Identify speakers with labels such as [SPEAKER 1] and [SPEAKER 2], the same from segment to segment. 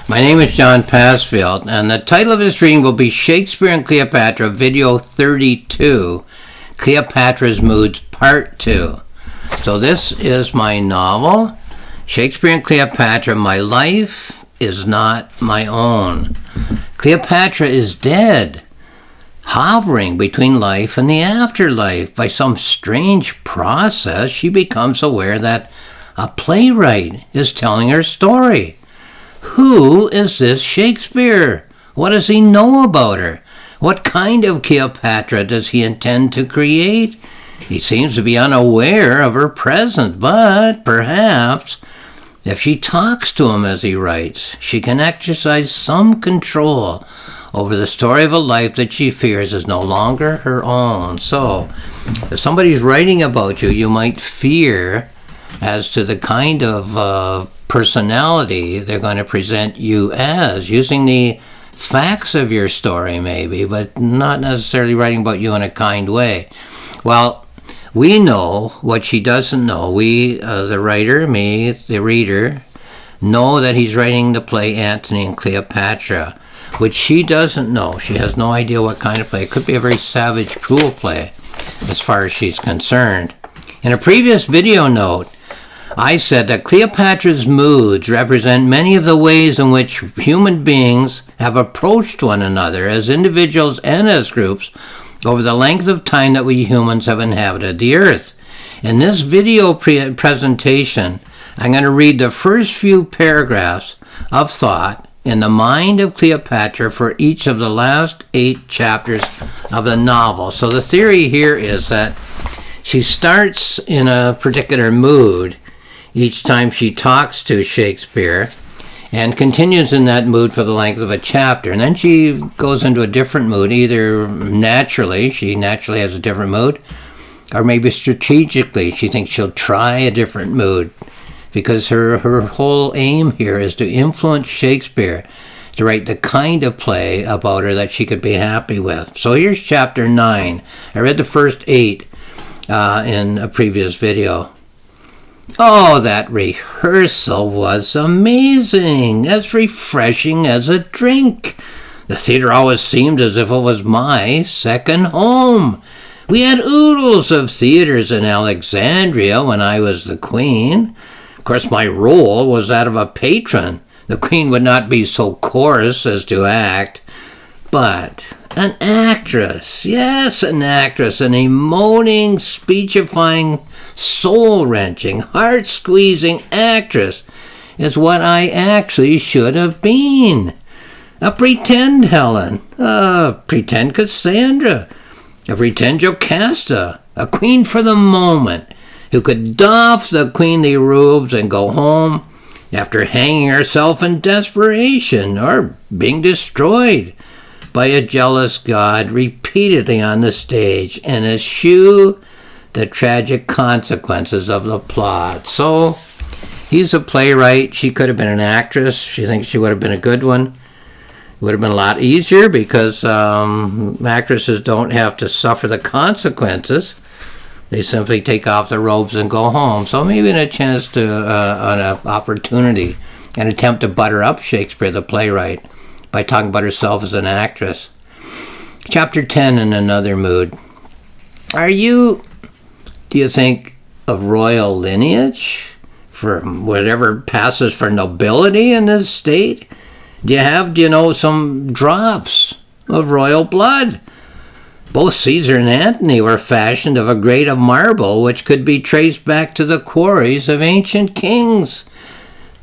[SPEAKER 1] My name is John Passfield, and the title of this reading will be Shakespeare and Cleopatra, Video 32, Cleopatra's Moods, Part 2. So this is my novel, Shakespeare and Cleopatra, My Life is Not My Own. Cleopatra is dead, hovering between life and the afterlife. By some strange process, she becomes aware that a playwright is telling her story. Who is this Shakespeare? What does he know about her? What kind of Cleopatra does he intend to create? He seems to be unaware of her presence, but perhaps if she talks to him as he writes, she can exercise some control over the story of a life that she fears is no longer her own. So, if somebody's writing about you, you might fear as to the kind of personality they're going to present you as, using the facts of your story maybe, but not necessarily writing about you in a kind way. Well, we know what she doesn't know. We, the writer, me, the reader, know that he's writing the play Antony and Cleopatra, which she doesn't know. She has no idea what kind of play. It could be a very savage, cruel play as far as she's concerned. In a previous video note, I said that Cleopatra's moods represent many of the ways in which human beings have approached one another as individuals and as groups over the length of time that we humans have inhabited the earth. In this video presentation, I'm going to read the first few paragraphs of thought in the mind of Cleopatra for each of the last 8 chapters of the novel. So the theory here is that she starts in a particular mood each time she talks to Shakespeare, and continues in that mood for the length of a chapter. And then she goes into a different mood, either she naturally has a different mood, or maybe strategically she thinks she'll try a different mood, because her whole aim here is to influence Shakespeare to write the kind of play about her that she could be happy with. So here's chapter 9. I read the first 8 in a previous video. Oh, that rehearsal was amazing, as refreshing as a drink. The theater always seemed as if it was my second home. We had oodles of theaters in Alexandria when I was the queen. Of course, my role was that of a patron. The queen would not be so coarse as to act, but an actress, yes, an actress, an emoting, speechifying, soul-wrenching, heart-squeezing actress is what I actually should have been. A pretend Helen, a pretend Cassandra, a pretend Jocasta, a queen for the moment, who could doff the queenly robes and go home after hanging herself in desperation or being destroyed by a jealous god repeatedly on the stage, and eschew the tragic consequences of the plot. So he's a playwright. She could have been an actress. She thinks she would have been a good one. It would have been a lot easier because actresses don't have to suffer the consequences. They simply take off the robes and go home. So maybe a chance to, an opportunity, an attempt to butter up Shakespeare, the playwright, by talking about herself as an actress. Chapter 10, in another mood. Do you think, of royal lineage? For whatever passes for nobility in this state? Do you know some drops of royal blood? Both Caesar and Antony were fashioned of a grade of marble which could be traced back to the quarries of ancient kings.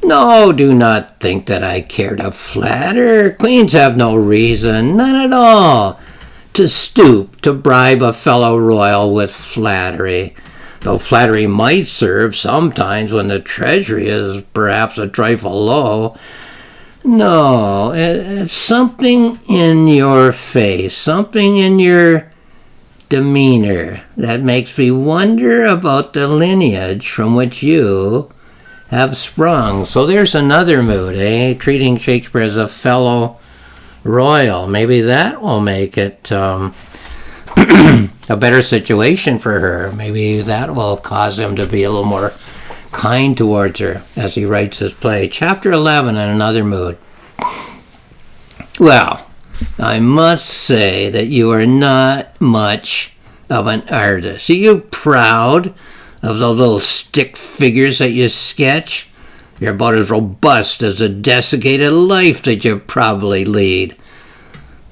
[SPEAKER 1] No, do not think that I care to flatter. Queens have no reason, none at all, to stoop to bribe a fellow royal with flattery, though flattery might serve sometimes when the treasury is perhaps a trifle low. No, it's something in your face, something in your demeanor that makes me wonder about the lineage from which you have sprung. So there's another mood, treating Shakespeare as a fellow royal. Maybe that will make it a better situation for her. Maybe that will cause him to be a little more kind towards her as he writes his play. Chapter 11, in another mood. Well, I must say that you are not much of an artist. Are you proud of those little stick figures that you sketch? You're about as robust as a desiccated life that you probably lead.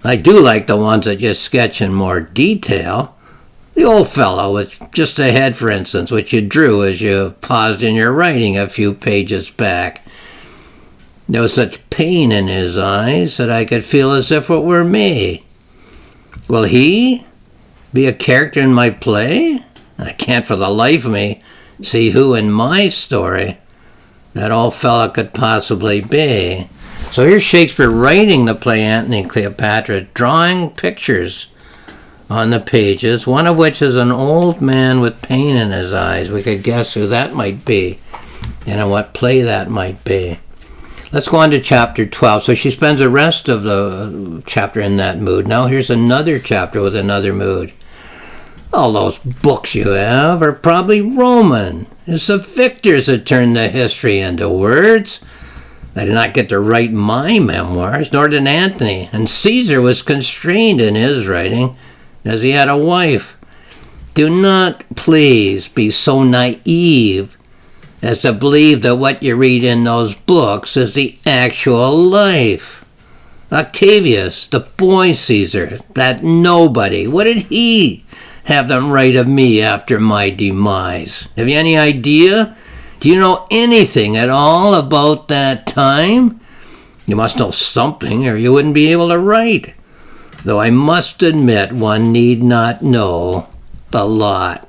[SPEAKER 1] I do like the ones that you sketch in more detail. The old fellow with just a head, for instance, which you drew as you paused in your writing a few pages back. There was such pain in his eyes that I could feel as if it were me. Will he be a character in my play? I can't for the life of me see who in my story that old fella could possibly be. So here's Shakespeare writing the play Antony and Cleopatra, drawing pictures on the pages, one of which is an old man with pain in his eyes. We could guess who that might be and in what play that might be. Let's go on to chapter 12. So she spends the rest of the chapter in that mood. Now here's another chapter with another mood. All those books you have are probably Roman. It's the victors that turn the history into words. I did not get to write my memoirs, nor did Antony, and Caesar was constrained in his writing, as he had a wife. Do not, please, be so naive as to believe that what you read in those books is the actual life. Octavius, the boy Caesar, that nobody, what did he have them write of me after my demise? Have you any idea? Do you know anything at all about that time? You must know something, or you wouldn't be able to write. Though I must admit one need not know a lot.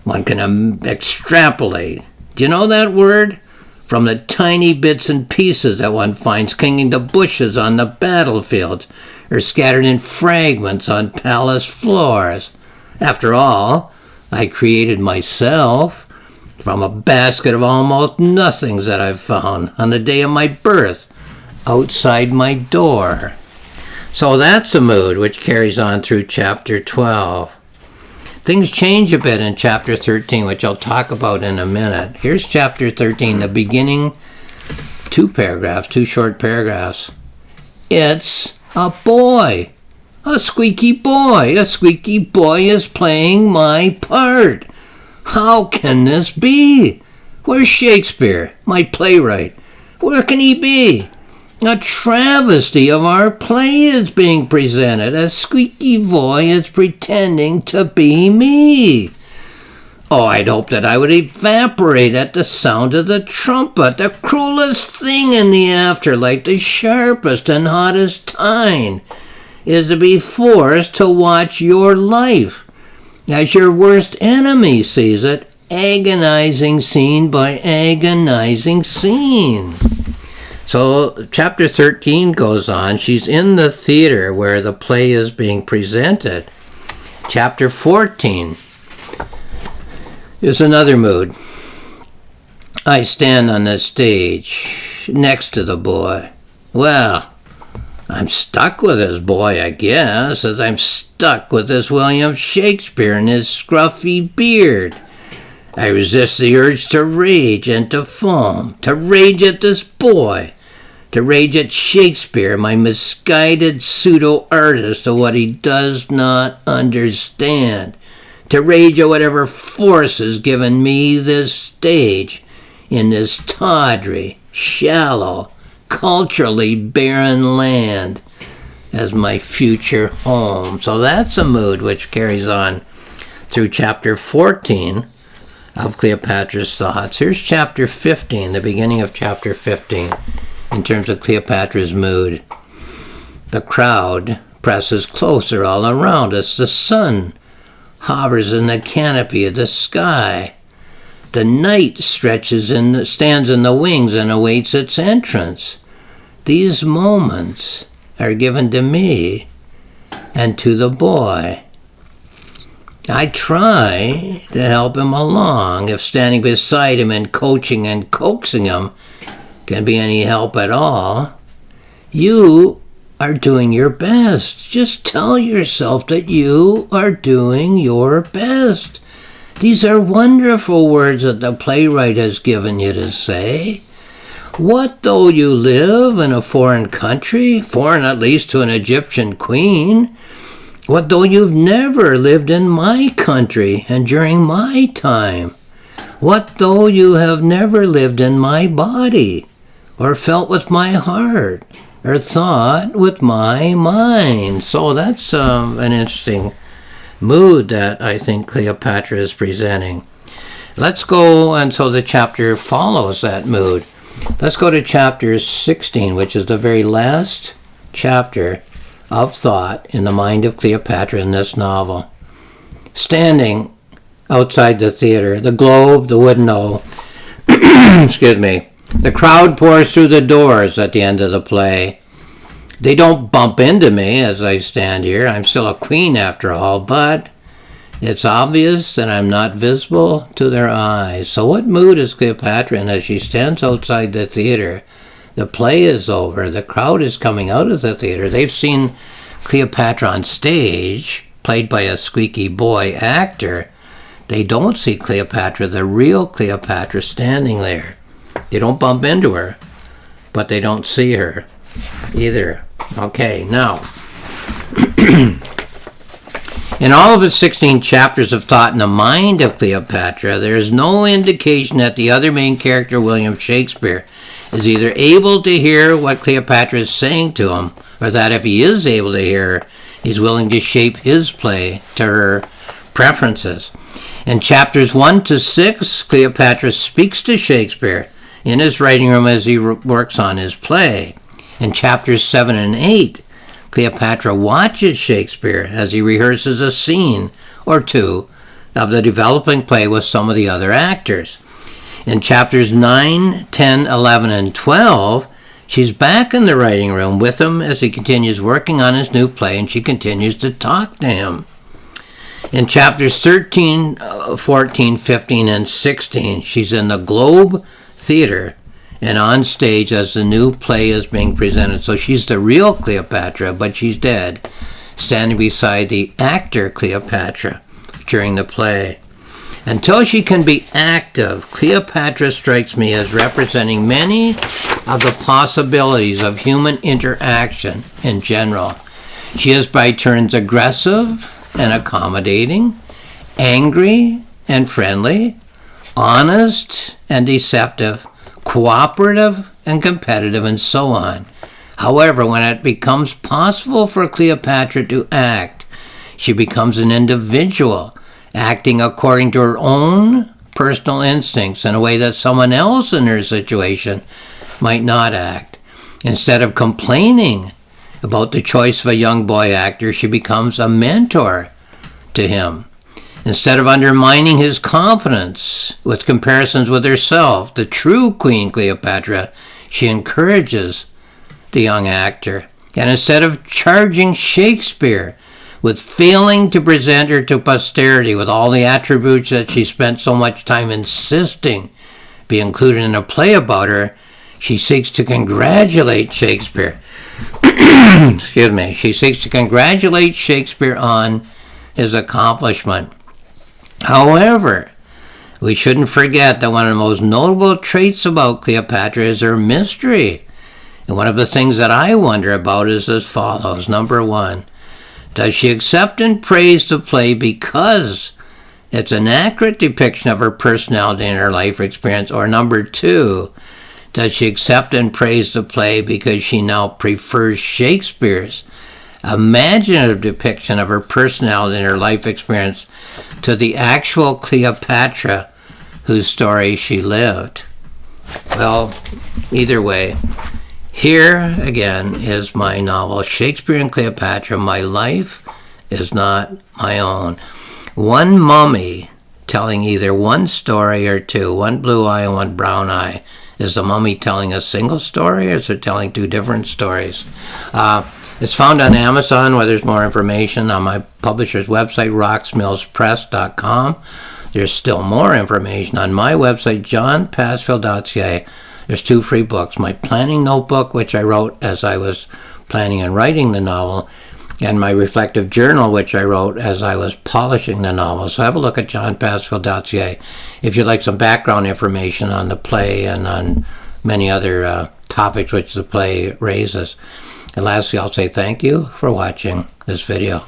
[SPEAKER 1] One can extrapolate. Do you know that word? From the tiny bits and pieces that one finds clinging to bushes on the battlefields, or scattered in fragments on palace floors. After all, I created myself from a basket of almost nothings that I've found on the day of my birth outside my door. So that's a mood which carries on through chapter 12. Things change a bit in chapter 13, which I'll talk about in a minute. Here's chapter 13, the beginning two short paragraphs. It's a boy. A squeaky boy. A squeaky boy is playing my part. How can this be? Where's Shakespeare, my playwright? Where can he be? A travesty of our play is being presented. A squeaky boy is pretending to be me. Oh, I'd hoped that I would evaporate at the sound of the trumpet, the cruelest thing in the afterlife, the sharpest and hottest tine, is to be forced to watch your life as your worst enemy sees it, agonizing scene by agonizing scene. So chapter 13 goes on. She's in the theater where the play is being presented. Chapter 14 is another mood. I stand on the stage next to the boy. Well, I'm stuck with this boy, I guess, as I'm stuck with this William Shakespeare and his scruffy beard. I resist the urge to rage and to foam, to rage at this boy, to rage at Shakespeare, my misguided pseudo-artist of what he does not understand, to rage at whatever force has given me this stage in this tawdry, shallow, culturally barren land as my future home. So that's a mood which carries on through chapter 14 of Cleopatra's Thoughts. Here's chapter 15, the beginning of chapter 15, in terms of Cleopatra's mood. The crowd presses closer all around us. The sun hovers in the canopy of the sky. The night stands in the wings and awaits its entrance. These moments are given to me and to the boy. I try to help him along, if standing beside him and coaching and coaxing him can be any help at all. You are doing your best. Just tell yourself that you are doing your best. These are wonderful words that the playwright has given you to say. What though you live in a foreign country, foreign at least to an Egyptian queen? What though you've never lived in my country and during my time? What though you have never lived in my body, or felt with my heart, or thought with my mind? So that's an interesting mood that I think Cleopatra is presenting. Let's go, and so the chapter follows that mood. Let's go to chapter 16, which is the very last chapter of thought in the mind of Cleopatra in this novel. Standing outside the theater, the globe, the wooden O, excuse me, the crowd pours through the doors at the end of the play. They don't bump into me as I stand here. I'm still a queen after all, but it's obvious that I'm not visible to their eyes. So what mood is Cleopatra in as she stands outside the theater? The play is over. The crowd is coming out of the theater. They've seen Cleopatra on stage, played by a squeaky boy actor. They don't see Cleopatra, the real Cleopatra, standing there. They don't bump into her, but they don't see her either. Okay, now, in all of its 16 chapters of thought in the mind of Cleopatra, there is no indication that the other main character, William Shakespeare, is either able to hear what Cleopatra is saying to him, or that if he is able to hear her, he's willing to shape his play to her preferences. In chapters 1 to 6, Cleopatra speaks to Shakespeare in his writing room as he works on his play. In chapters 7 and 8, Cleopatra watches Shakespeare as he rehearses a scene or two of the developing play with some of the other actors. In chapters 9, 10, 11, and 12, she's back in the writing room with him as he continues working on his new play, and she continues to talk to him. In chapters 13, 14, 15, and 16, she's in the Globe Theater and on stage as the new play is being presented. So she's the real Cleopatra, but she's dead, standing beside the actor Cleopatra during the play. Until she can be active, Cleopatra strikes me as representing many of the possibilities of human interaction in general. She is by turns aggressive and accommodating, angry and friendly, honest and deceptive, cooperative and competitive, and so on. However, when it becomes possible for Cleopatra to act, she becomes an individual, acting according to her own personal instincts in a way that someone else in her situation might not act. Instead of complaining about the choice of a young boy actor, she becomes a mentor to him. Instead of undermining his confidence with comparisons with herself, the true Queen Cleopatra, she encourages the young actor. And instead of charging Shakespeare with failing to present her to posterity with all the attributes that she spent so much time insisting be included in a play about her, she seeks to congratulate Shakespeare. Excuse me. She seeks to congratulate Shakespeare on his accomplishment. However, we shouldn't forget that one of the most notable traits about Cleopatra is her mystery. And one of the things that I wonder about is as follows. Number 1, does she accept and praise the play because it's an accurate depiction of her personality and her life experience? Or number 2, does she accept and praise the play because she now prefers Shakespeare's imaginative depiction of her personality and her life experience to the actual Cleopatra whose story she lived? Well, either way, here again is my novel, Shakespeare and Cleopatra, My Life is Not My Own. One mummy telling either one story or two, one blue eye and one brown eye. Is the mummy telling a single story, or is it telling two different stories? It's found on Amazon, where there's more information on my publisher's website, rocksmillspress.com. There's still more information on my website, johnpassfield.ca. There's 2 free books. My planning notebook, which I wrote as I was planning and writing the novel, and my reflective journal, which I wrote as I was polishing the novel. So have a look at johnpassfield.ca if you'd like some background information on the play and on many other topics which the play raises. And lastly, I'll say thank you for watching this video.